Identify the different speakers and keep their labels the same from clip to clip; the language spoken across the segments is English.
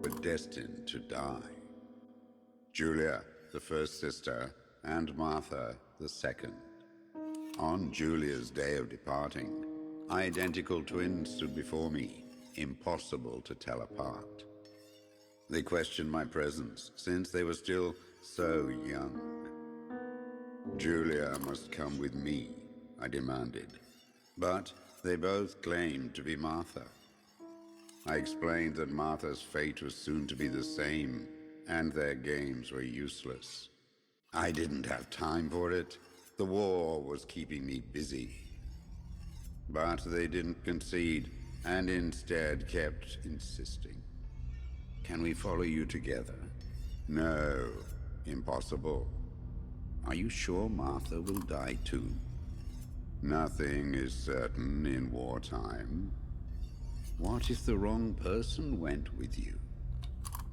Speaker 1: were destined to die. Julia, the first sister, and Martha, the second. On Julia's day of departing, identical twins stood before me, impossible to tell apart. They questioned my presence, since they were still so young. Julia must come with me, I demanded, but they both claimed to be Martha. I explained that Martha's fate was soon to be the same, and their games were useless. I didn't have time for it. The war was keeping me busy. But they didn't concede, and instead kept insisting. Can we follow you together? No, impossible. Are you sure Martha will die too? Nothing is certain in wartime. What if the wrong person went with you?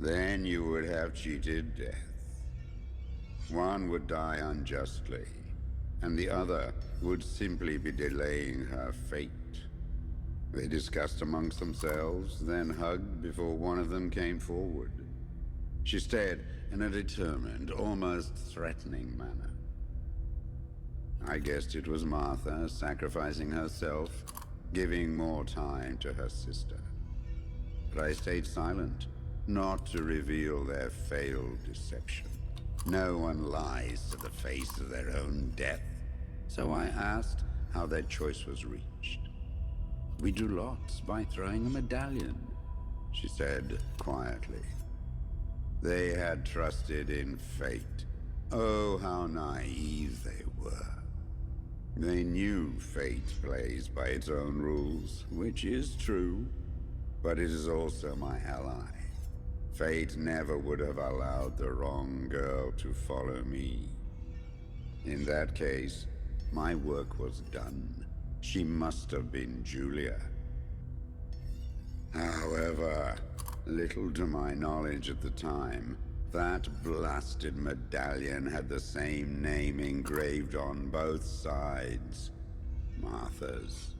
Speaker 1: Then you would have cheated death. One would die unjustly, and the other would simply be delaying her fate. They discussed amongst themselves, then hugged before one of them came forward. She stared in a determined, almost threatening manner. I guessed it was Martha sacrificing herself, giving more time to her sister. But I stayed silent, not to reveal their failed deception. No one lies to the face of their own death, so I asked how their choice was reached. We drew lots by throwing a medallion, she said quietly. They had trusted in fate. Oh, how naive they were. They knew fate plays by its own rules, which is true, but it is also my ally. Fate never would have allowed the wrong girl to follow me. In that case, my work was done. She must have been Julia. However, little to my knowledge at the time, that blasted medallion had the same name engraved on both sides. Martha's.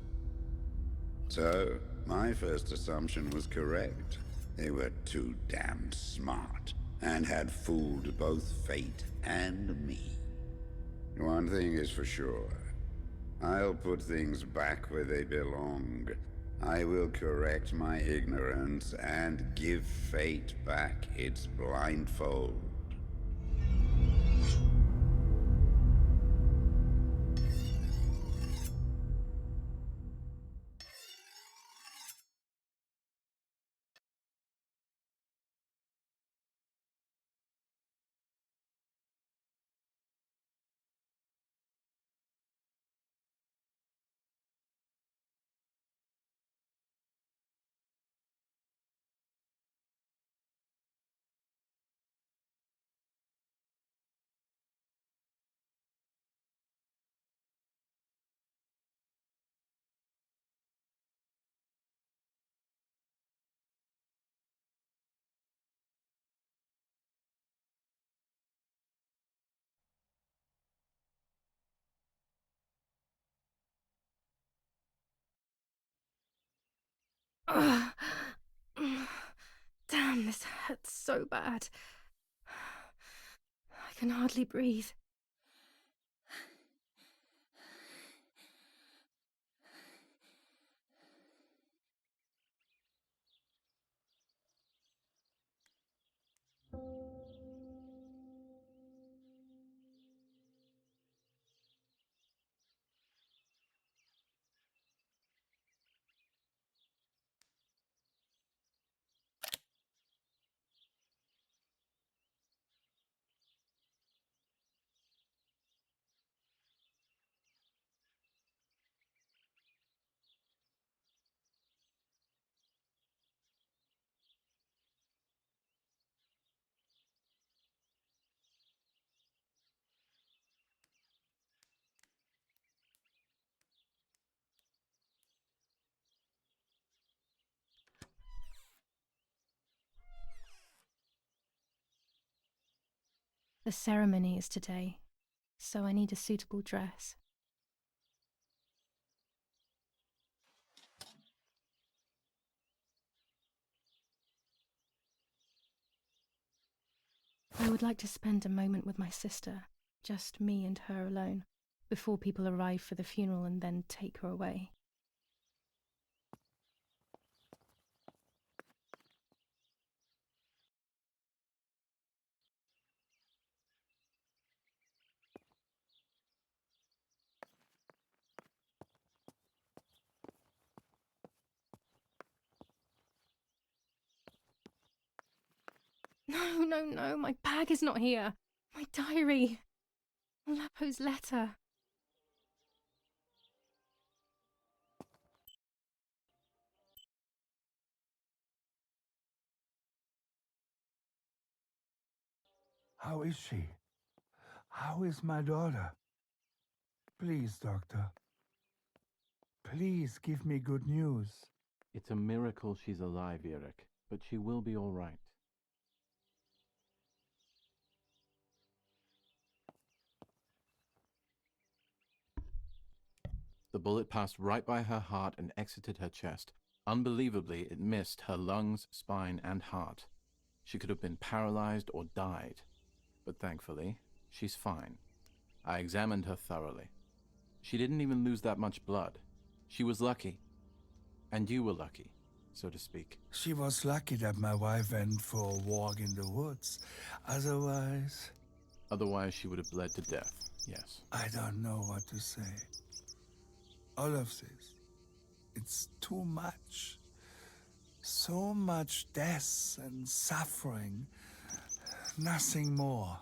Speaker 1: So, my first assumption was correct. They were too damn smart, and had fooled both fate and me. One thing is for sure. I'll put things back where they belong. I will correct my ignorance and give fate back its blindfold.
Speaker 2: Ugh. Damn, this hurts so bad. I can hardly breathe. The ceremony is today, so I need a suitable dress. I would like to spend a moment with my sister, just me and her alone, before people arrive for the funeral and then take her away. No, my bag is not here. My diary. Lapo's letter.
Speaker 3: How is she? How is my daughter? Please, doctor. Please give me good news.
Speaker 4: It's a miracle she's alive, Eric, but she will be all right. The bullet passed right by her heart and exited her chest. Unbelievably, it missed her lungs, spine, and heart. She could have been paralyzed or died. But thankfully, she's fine. I examined her thoroughly. She didn't even lose that much blood. She was lucky. And you were lucky, so to speak.
Speaker 3: She was lucky that my wife went for a walk in the woods. Otherwise,
Speaker 4: She would have bled to death, yes.
Speaker 3: I don't know what to say. All of this, it's too much. So much death and suffering. Nothing more.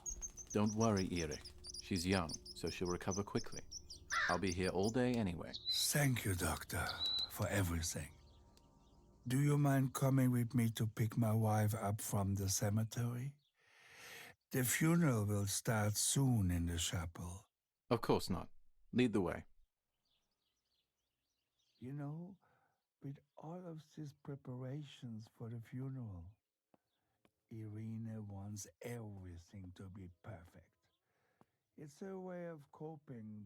Speaker 4: Don't worry, Eric. She's young, so she'll recover quickly. I'll be here all day anyway.
Speaker 3: Thank you, doctor, for everything. Do you mind coming with me to pick my wife up from the cemetery? The funeral will start soon in the chapel.
Speaker 4: Of course not. Lead the way.
Speaker 3: You know, with all of these preparations for the funeral, Irina wants everything to be perfect. It's her way of coping,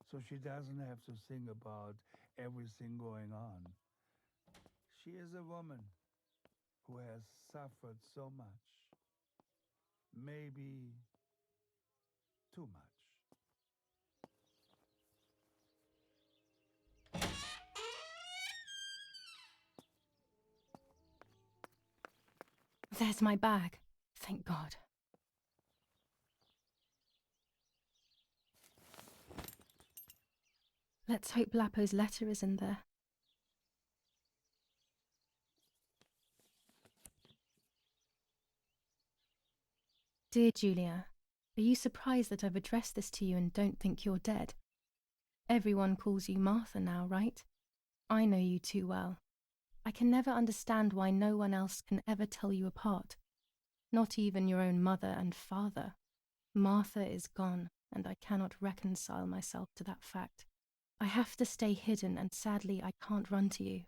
Speaker 3: so she doesn't have to think about everything going on. She is a woman who has suffered so much. Maybe too much.
Speaker 2: There's my bag. Thank God. Let's hope Lapo's letter is in there. Dear Julia, are you surprised that I've addressed this to you and don't think you're dead? Everyone calls you Martha now, right? I know you too well. I can never understand why no one else can ever tell you apart. Not even your own mother and father. Martha is gone, and I cannot reconcile myself to that fact. I have to stay hidden, and sadly I can't run to you.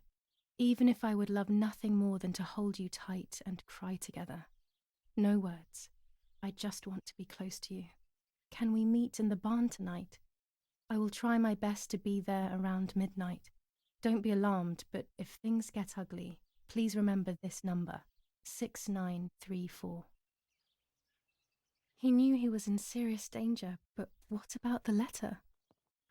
Speaker 2: Even if I would love nothing more than to hold you tight and cry together. No words. I just want to be close to you. Can we meet in the barn tonight? I will try my best to be there around midnight. Don't be alarmed, but if things get ugly, please remember this number, 6934. He knew he was in serious danger, but what about the letter?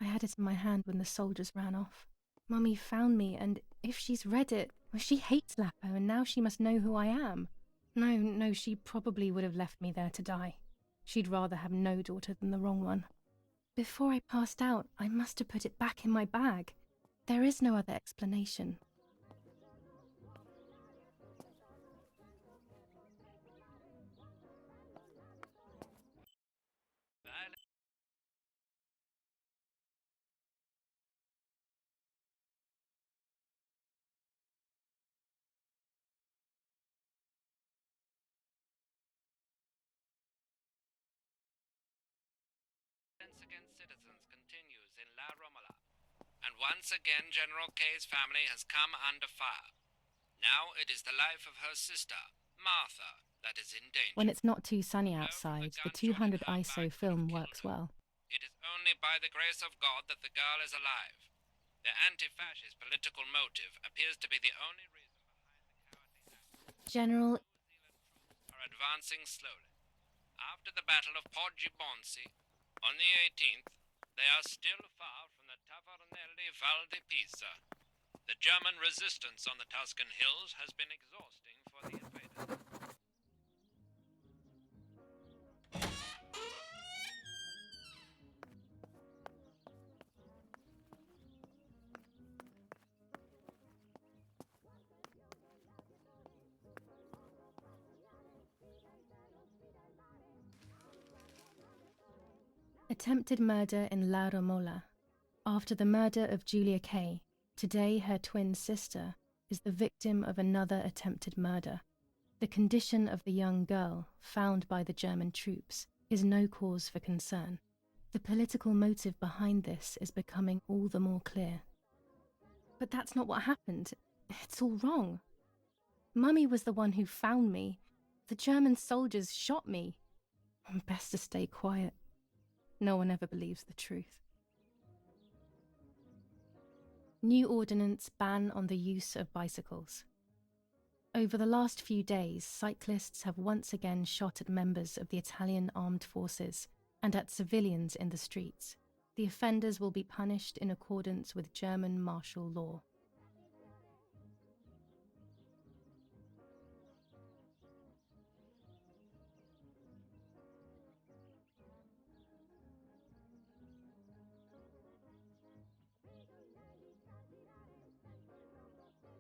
Speaker 2: I had it in my hand when the soldiers ran off. Mummy found me, and if she's read it, well, she hates Lapo, and now she must know who I am. No, she probably would have left me there to die. She'd rather have no daughter than the wrong one. Before I passed out, I must have put it back in my bag. There is no other explanation.
Speaker 5: Against citizens continues in La Romola, and once again General K's family has come under fire. Now it is the life of her sister, Martha, that is in danger.
Speaker 2: When it's not too sunny outside, the 200 ISO film works well.
Speaker 5: It is only by the grace of God that the girl is alive. Their anti-fascist political motive appears to be the only reason behind the cowardly act.
Speaker 2: General...
Speaker 5: New Zealand troops are advancing slowly. after the Battle of Poggibonsi on the 18th, they are still far from the Tavernelli Val di Pisa. The German resistance on the Tuscan hills has been exhausting for the invaders.
Speaker 2: Attempted murder in La Romola. After the murder of Julia Kay, today her twin sister is the victim of another attempted murder. The condition of the young girl, found by the German troops, is no cause for concern. The political motive behind this is becoming all the more clear. But that's not what happened. It's all wrong. Mummy was the one who found me. The German soldiers shot me. Best to stay quiet. No one ever believes the truth. New ordinance ban on the use of bicycles. Over the last few days, cyclists have once again shot at members of the Italian armed forces and at civilians in the streets. The offenders will be punished in accordance with German martial law.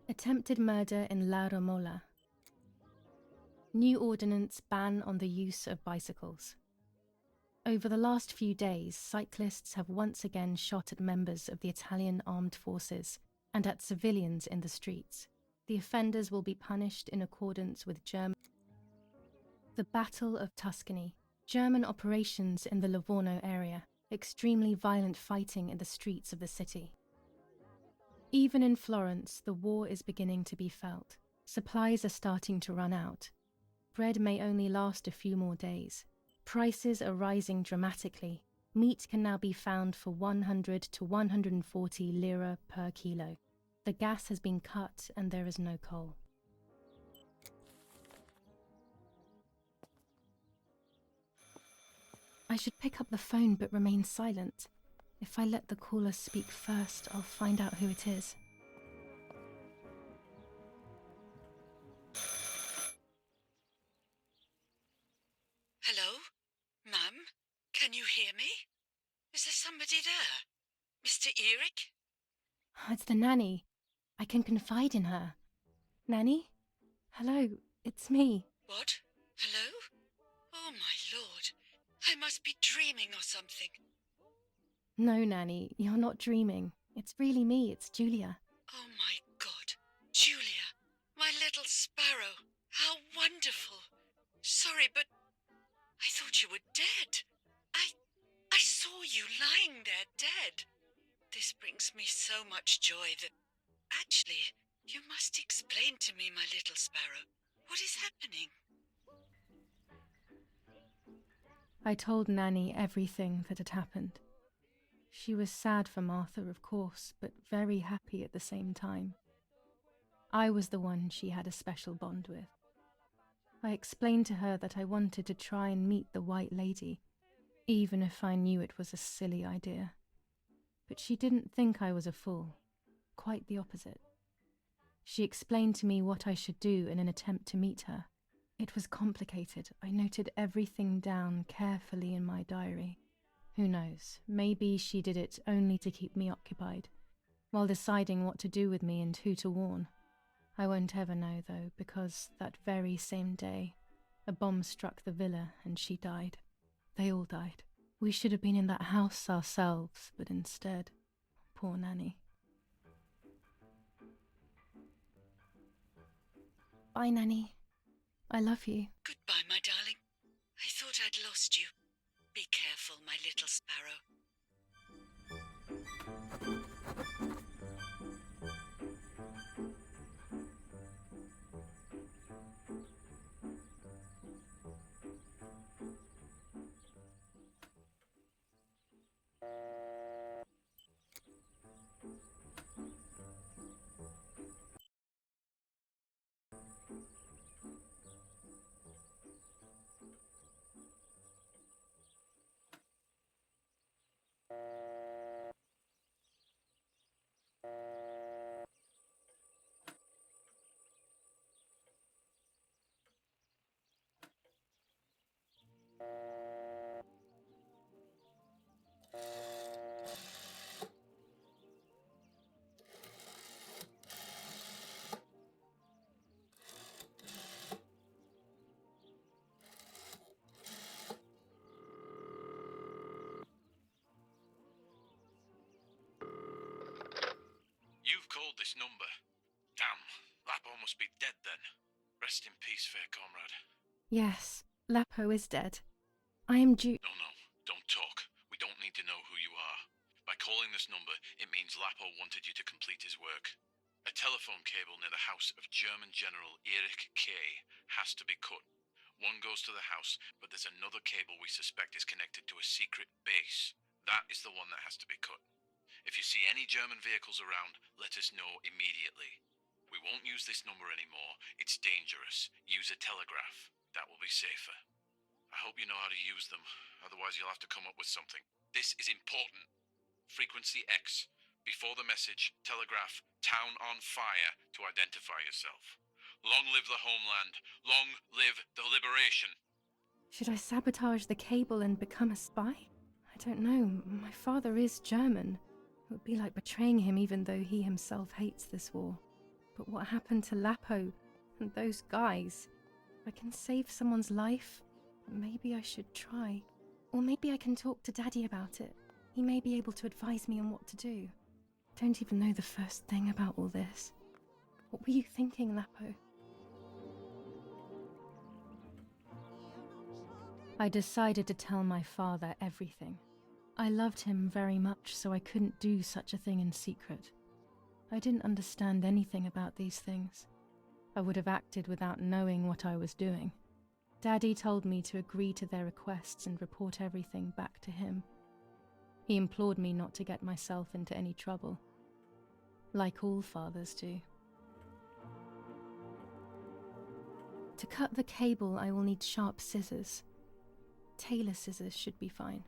Speaker 2: Attempted murder in La Romola. New ordinance ban on the use of bicycles. Over the last few days, cyclists have once again shot at members of the Italian armed forces and at civilians in the streets. The offenders will be punished in accordance with German. The Battle of Tuscany. German operations in the Livorno area. Extremely violent fighting in the streets of the city. Even in Florence, the war is beginning to be felt. Supplies are starting to run out. Bread may only last a few more days. Prices are rising dramatically. Meat can now be found for 100 to 140 lira per kilo. The gas has been cut and there is no coal. I should pick up the phone but remain silent. If I let the caller speak first, I'll find out who it is.
Speaker 6: Hello? Mum? Can you hear me? Is there somebody there? Mr. Eric?
Speaker 2: It's the nanny. I can confide in her. Nanny? Hello, it's me.
Speaker 6: What? Hello? Oh my lord. I must be dreaming or something.
Speaker 2: No, Nanny, you're not dreaming. It's really me, it's Julia.
Speaker 6: Oh my God. Julia, my little sparrow. How wonderful. Sorry, but I thought you were dead. I saw you lying there dead. This brings me so much joy that... Actually, you must explain to me, my little sparrow. What is happening?
Speaker 2: I told Nanny everything that had happened. She was sad for Martha, of course, but very happy at the same time. I was the one she had a special bond with. I explained to her that I wanted to try and meet the White Lady, even if I knew it was a silly idea. But she didn't think I was a fool. Quite the opposite. She explained to me what I should do in an attempt to meet her. It was complicated. I noted everything down carefully in my diary. Who knows, maybe she did it only to keep me occupied, while deciding what to do with me and who to warn. I won't ever know, though, because that very same day, a bomb struck the villa and she died. They all died. We should have been in that house ourselves, but instead, poor Nanny. Bye, Nanny. I love you.
Speaker 6: Goodbye, my darling. I thought I'd lost you. Be careful, my little sparrow.
Speaker 4: this number. Damn, Lapo must be dead then. Rest in peace, fair comrade.
Speaker 2: Yes, Lapo is dead. I am due.
Speaker 4: No, don't talk. We don't need to know who you are. By calling this number, it means Lapo wanted you to complete his work. A telephone cable near the house of German General Erich K. has to be cut. One goes to the house, but there's another cable we suspect is connected to a secret base. That is the one that has to be cut. If you see any German vehicles around, let us know immediately. We won't use this number anymore. It's dangerous. Use a telegraph. That will be safer. I hope you know how to use them. Otherwise, you'll have to come up with something. This is important. Frequency X. Before the message, telegraph "Town on fire" to identify yourself. Long live the homeland. Long live the liberation.
Speaker 2: Should I sabotage the cable and become a spy? I don't know. My father is German. It would be like betraying him even though he himself hates this war. But what happened to Lapo and those guys? If I can save someone's life, maybe I should try. Or maybe I can talk to Daddy about it. He may be able to advise me on what to do. Don't even know the first thing about all this. What were you thinking, Lapo? I decided to tell my father everything. I loved him very much, so I couldn't do such a thing in secret. I didn't understand anything about these things. I would have acted without knowing what I was doing. Daddy told me to agree to their requests and report everything back to him. He implored me not to get myself into any trouble, like all fathers do. To cut the cable, I will need sharp scissors. Tailor scissors should be fine.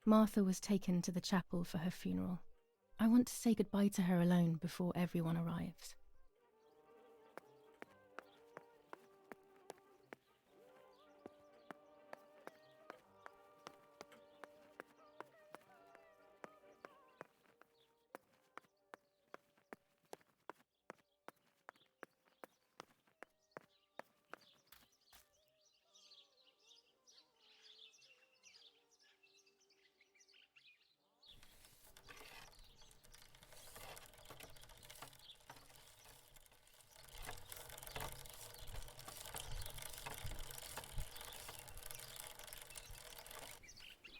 Speaker 2: Martha was taken to the chapel for her funeral. I want to say goodbye to her alone before everyone arrives.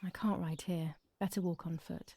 Speaker 2: I can't ride here. Better walk on foot.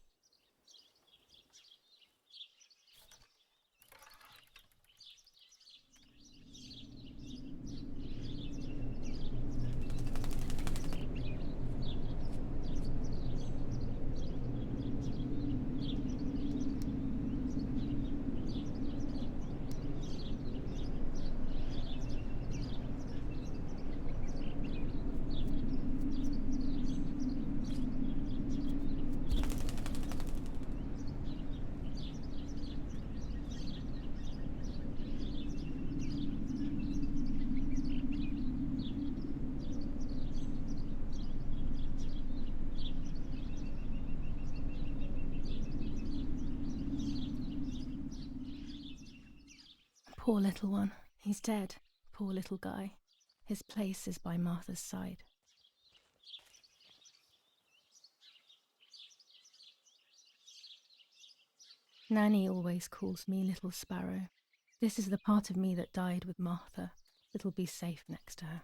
Speaker 2: Poor little one. He's dead. Poor little guy. His place is by Martha's side. Nanny always calls me Little Sparrow. This is the part of me that died with Martha. It'll be safe next to her.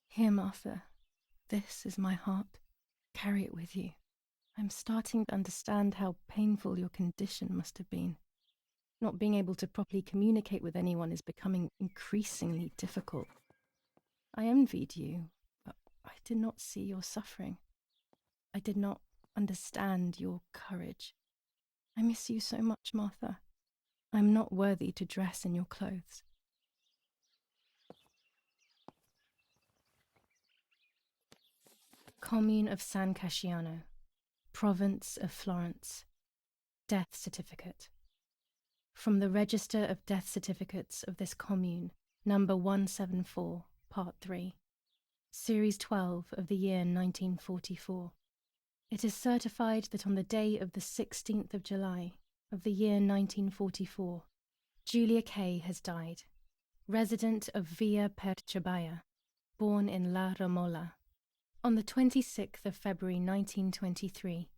Speaker 2: Here, Martha. This is my heart. Carry it with you. I'm starting to understand how painful your condition must have been. Not being able to properly communicate with anyone is becoming increasingly difficult. I envied you, but I did not see your suffering. I did not understand your courage. I miss you so much, Martha. I'm not worthy to dress in your clothes. Commune of San Casciano, Province of Florence. Death certificate. From the Register of Death Certificates of this commune, number 174, part 3, series 12 of the year 1944. It is certified that on the day of the 16th of July of the year 1944, Julia Kay has died, resident of Via Perchabaya, born in La Romola. On the 26th of February 1923,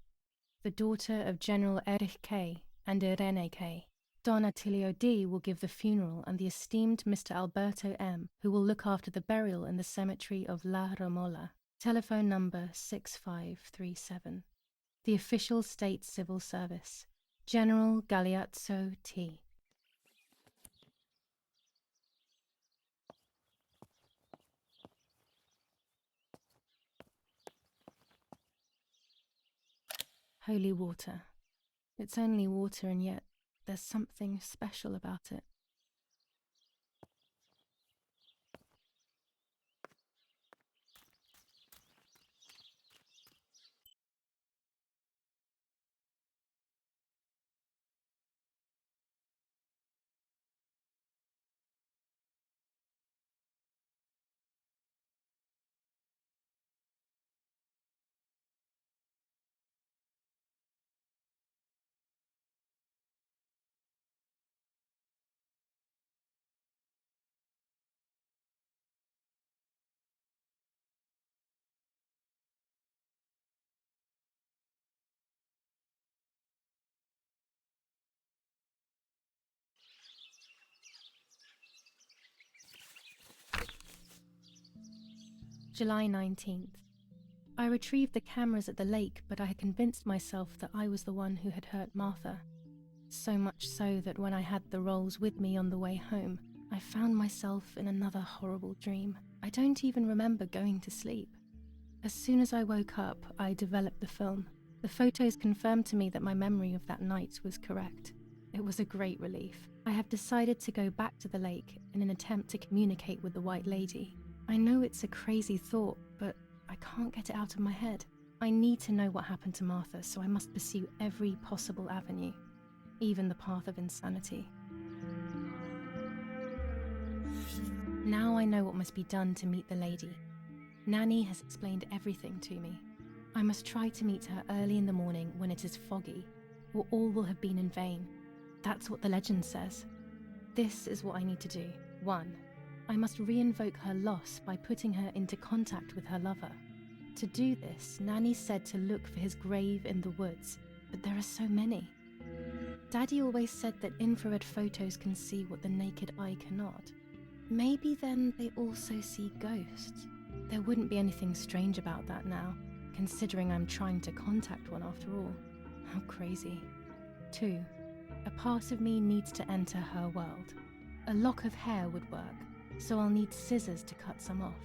Speaker 2: the daughter of General Erich Kay and Irene Kay, Don Attilio D. will give the funeral, and the esteemed Mr. Alberto M., who will look after the burial in the cemetery of La Romola. Telephone number 6537. The official state civil service. General Galeazzo T. Holy water. It's only water, and yet there's something special about it. July 19th. I retrieved the cameras at the lake, but I had convinced myself that I was the one who had hurt Martha. So much so that when I had the rolls with me on the way home, I found myself in another horrible dream. I don't even remember going to sleep. As soon as I woke up, I developed the film. The photos confirmed to me that my memory of that night was correct. It was a great relief. I have decided to go back to the lake in an attempt to communicate with the White Lady. I know it's a crazy thought, but I can't get it out of my head. I need to know what happened to Martha, so I must pursue every possible avenue, even the path of insanity. Now I know what must be done to meet the lady. Nanny has explained everything to me. I must try to meet her early in the morning when it is foggy, or all will have been in vain. That's what the legend says. This is what I need to do. 1. I must re-invoke her loss by putting her into contact with her lover. To do this, Nanny said to look for his grave in the woods, but there are so many. Daddy always said that infrared photos can see what the naked eye cannot. Maybe then they also see ghosts. There wouldn't be anything strange about that now, considering I'm trying to contact one after all. How crazy. 2. A part of me needs to enter her world. A lock of hair would work, so I'll need scissors to cut some off.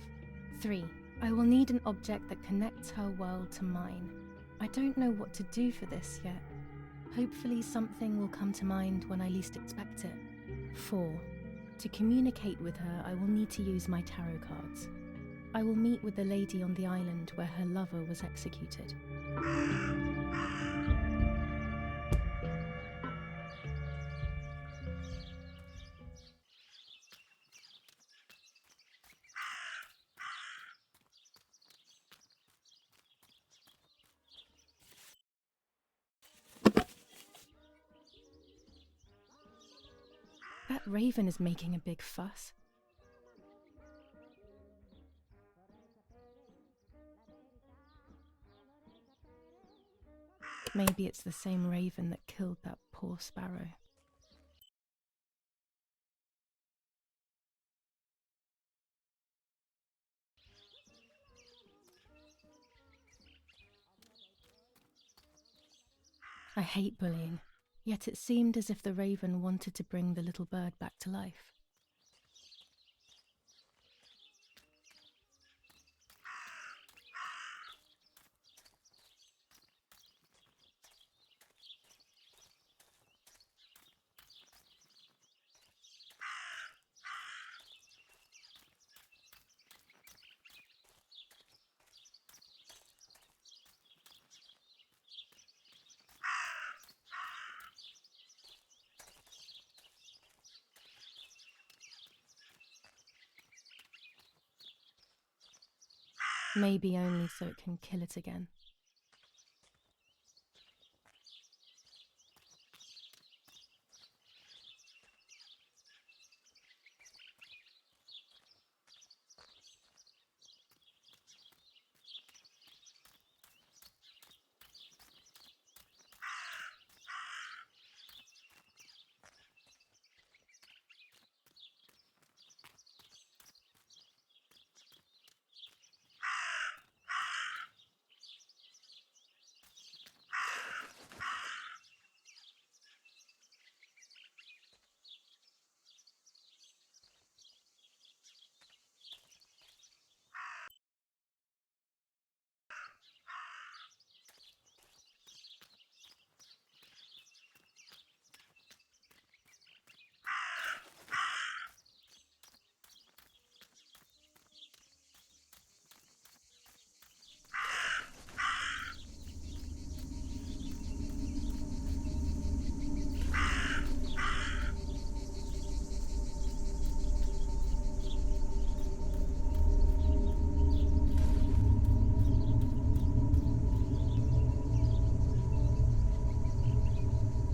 Speaker 2: 3. I will need an object that connects her world to mine. I don't know what to do for this yet. Hopefully something will come to mind when I least expect it. 4. To communicate with her, I will need to use my tarot cards. I will meet with the lady on the island where her lover was executed. That raven is making a big fuss. Maybe it's the same raven that killed that poor sparrow. I hate bullying, yet it seemed as if the raven wanted to bring the little bird back to life. Maybe only so it can kill it again.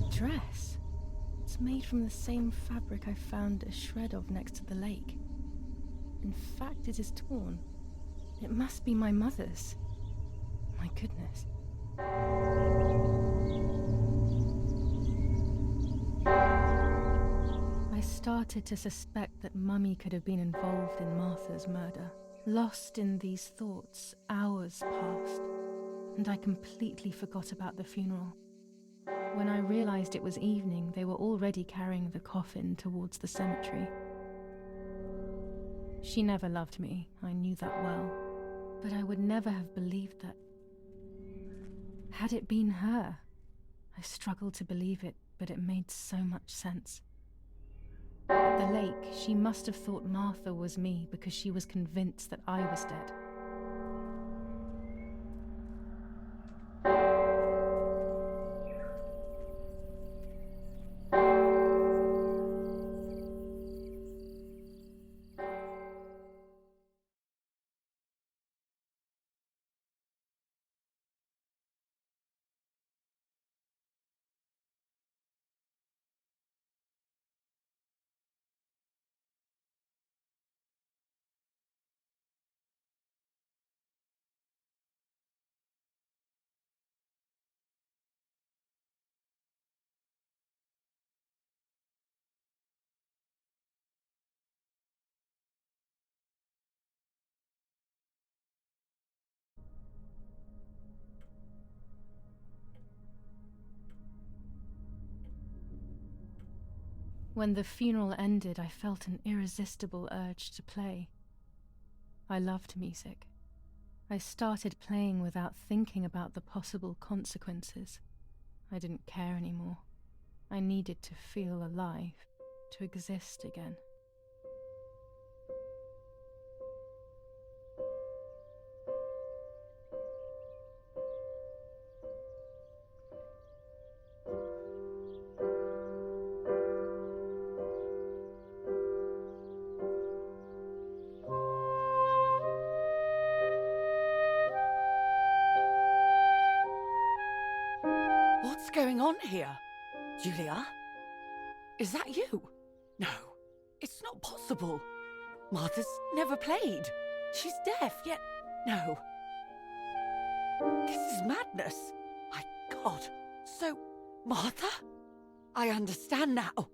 Speaker 2: Dress? It's made from the same fabric I found a shred of next to the lake. In fact, it is torn. It must be my mother's. My goodness. I started to suspect that Mummy could have been involved in Martha's murder. Lost in these thoughts, hours passed, and I completely forgot about the funeral. When I realized it was evening, they were already carrying the coffin towards the cemetery. She never loved me, I knew that well, but I would never have believed that. Had it been her? I struggled to believe it, but it made so much sense. At the lake, she must have thought Martha was me because she was convinced that I was dead. When the funeral ended, I felt an irresistible urge to play. I loved music. I started playing without thinking about the possible consequences. I didn't care anymore. I needed to feel alive, to exist again.
Speaker 6: What's going on here? Julia? Is that you? No, it's not possible. Martha's never played. She's deaf, yet no. This is madness. My God. So, Martha? I understand now.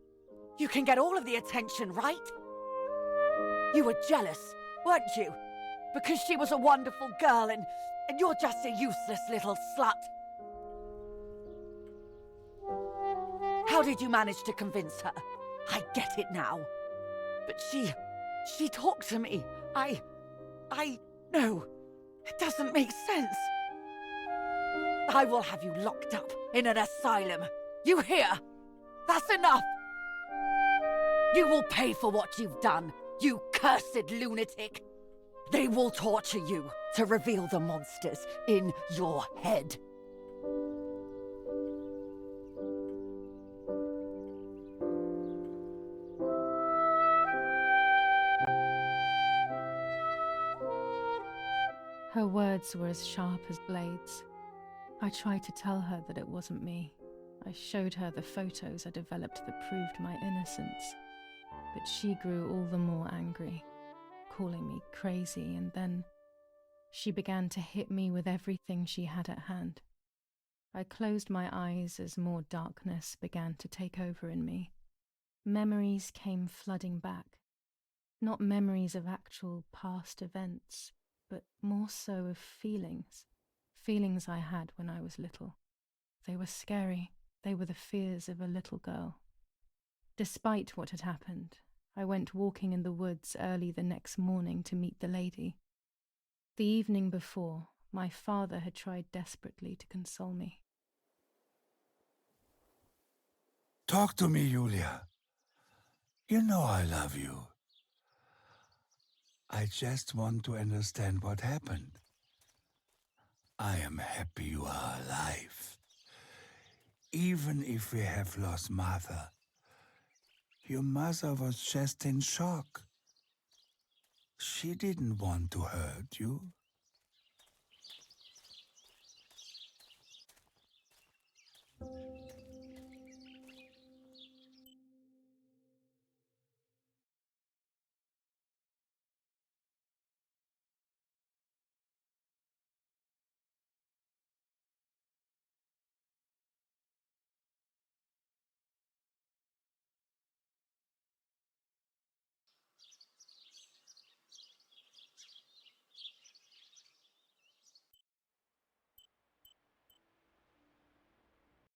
Speaker 6: You can get all of the attention, right? You were jealous, weren't you? Because she was a wonderful girl and you're just a useless little slut. How did you manage to convince her? I get it now. But she talked to me. No, it doesn't make sense. I will have you locked up in an asylum. You hear? That's enough. You will pay for what you've done, you cursed lunatic. They will torture you to reveal the monsters in your head.
Speaker 2: Her words were as sharp as blades. I tried to tell her that it wasn't me. I showed her the photos I developed that proved my innocence. But she grew all the more angry, calling me crazy, and then she began to hit me with everything she had at hand. I closed my eyes as more darkness began to take over in me. Memories came flooding back. Not memories of actual past events, but more so of feelings. Feelings I had when I was little. They were scary. They were the fears of a little girl. Despite what had happened, I went walking in the woods early the next morning to meet the lady. The evening before, my father had tried desperately to console me.
Speaker 3: Talk to me, Julia. You know I love you. I just want to understand what happened. I am happy you are alive. Even if we have lost Martha, your mother was just in shock. She didn't want to hurt you.